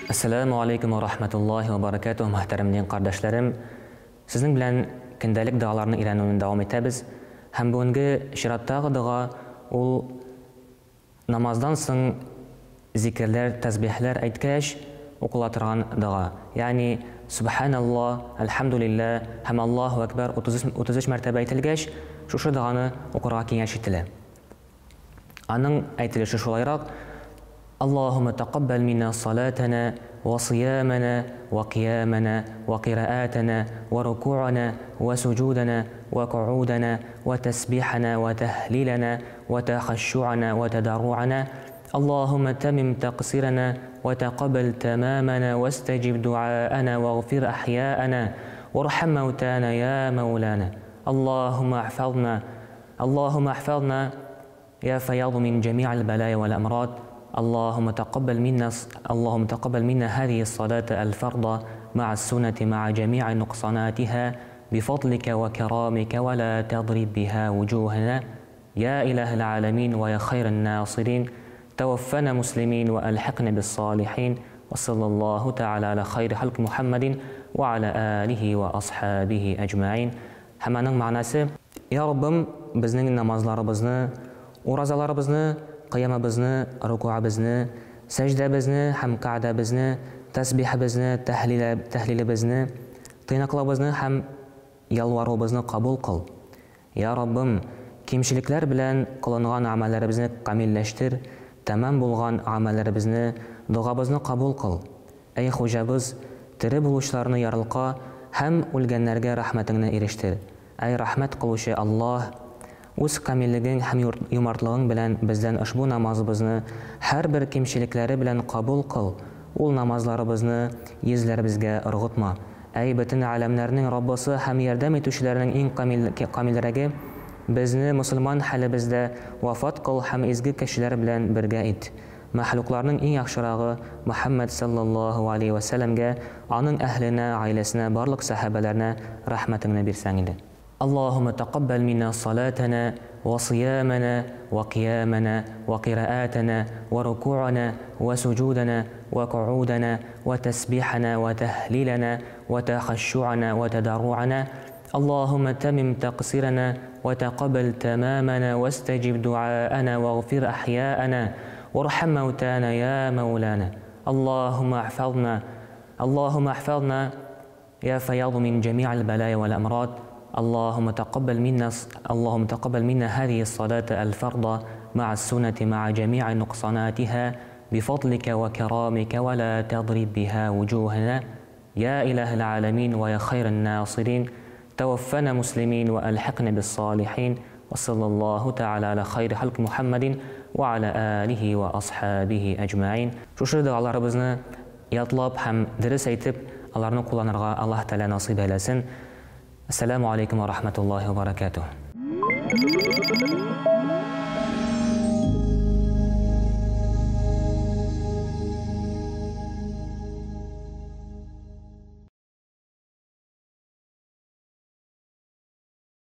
Assalamu alaikum wa rahmatullahi wa barakatuh, muhtaramli qardaşlarım. Sizin bilen gündəlik dağlarını öyrənməyə davam etəbiz. Həm bugünkü şiratdagı dua ol namazdan soň zikirler, təsbihlər aytkaç oqulatılan dua. Yani Subhanallah, Elhamdülillah, həm Allahu Ekber 33 mərtəbə aytılgaç, şuşu duanı oqurğa kengəş etilə. Aның aytılışı şulayrak: Allahumma taqabbal minna salatana wa siyamana wa qiyamana wa qira'atana wa ruku'ana wa sujudana wa qu'udana wa tasbihana wa tahlilana wa takhashshu'ana wa tadarru'ana. Allahumma tamim taqsirana wa taqabbal tamamana wastajib du'aana waghfir ahya'ana warham mautana ya maulana. Allahumma ihfazna يا فياض من جميع البلايا والأمراض. اللهم تقبل منا هذه الصلاة الفرض مع السنة مع جميع نقصاناتها بفضلك وكرامك ولا تضرب بها وجوهنا يا إله العالمين ويا خير الناصرين. توفنا مسلمين وألحقنا بالصالحين. وصلى الله تعالى على خير خلق محمد وعلى آله وأصحابه أجمعين. Həmənin mənası: Ya Rabbim, bizning namazlarımızı, urazlarımızı, qiyamımızı, rükû'imizi, secdemizi, hem qa'damizni, tasbihimizni, tahlilimizni, qiynoqlarimizni hem yalvarışımızı kabul qıl. Ya Rabbim, kimçilikler bilen qılınğan amellerimizni kamilleştir, tamam bulğan amellerimizni, duamızı kabul qıl. Ey Hocabız, tiri buluşlarını yarılqa, hem ölgenlerge rahmetine eriştir. Ey rahmet qılışı Allah, Үз камиллигин һәм юмартлыгың белән бездән ошбу намазыбызны һәр бер кимчелекләре белән кабул кыл. Ул намазларыбызны йөзләребезгә ыргытма. Әй бөтен галәмнәрнең Раббысы һәм ярдәм итүчеләрнең иң камилләреге безне мусульман хәлебездә вафат кыл һәм изге кешеләр белән бергә ит. Мәхлукларның иң яхшырагы Мөхәммәд саллаллаһу алейхи ва сәлләмгә, аның әһленә, гаиләсенә, барлык сахабаларына рәхмәтеңне бирсәң иде. اللهم تقبل منا صلاتنا وصيامنا وقيامنا وقراءاتنا وركوعنا وسجودنا وقعودنا وتسبيحنا وتهليلنا وتخشعنا وتضرعنا. اللهم تمم تقصيرنا وتقبل تمامنا واستجب دعاءنا واغفر أحياءنا وارحم موتانا يا مولانا. اللهم احفظنا يا فياض من جميع البلايا والأمراض. اللهم تقبل منا هذه الصلاة الفرض مع السنة مع جميع نقصاناتها بفضلك وكرامك ولا تضرب بها وجوهنا يا إله العالمين ويا خير الناصرين. توفنا مسلمين وألحقنا بالصالحين. وصلى الله تعالى على خير خلق محمد وعلى آله وأصحابه أجمعين. Шушы дуаларыбызны ятлап һәм дөрес әйтеп, аларны кулланырга Аллаһ Тәала насыйп әйләсен. Assalamu alaikum wa rahmatullahi wa barakatuh.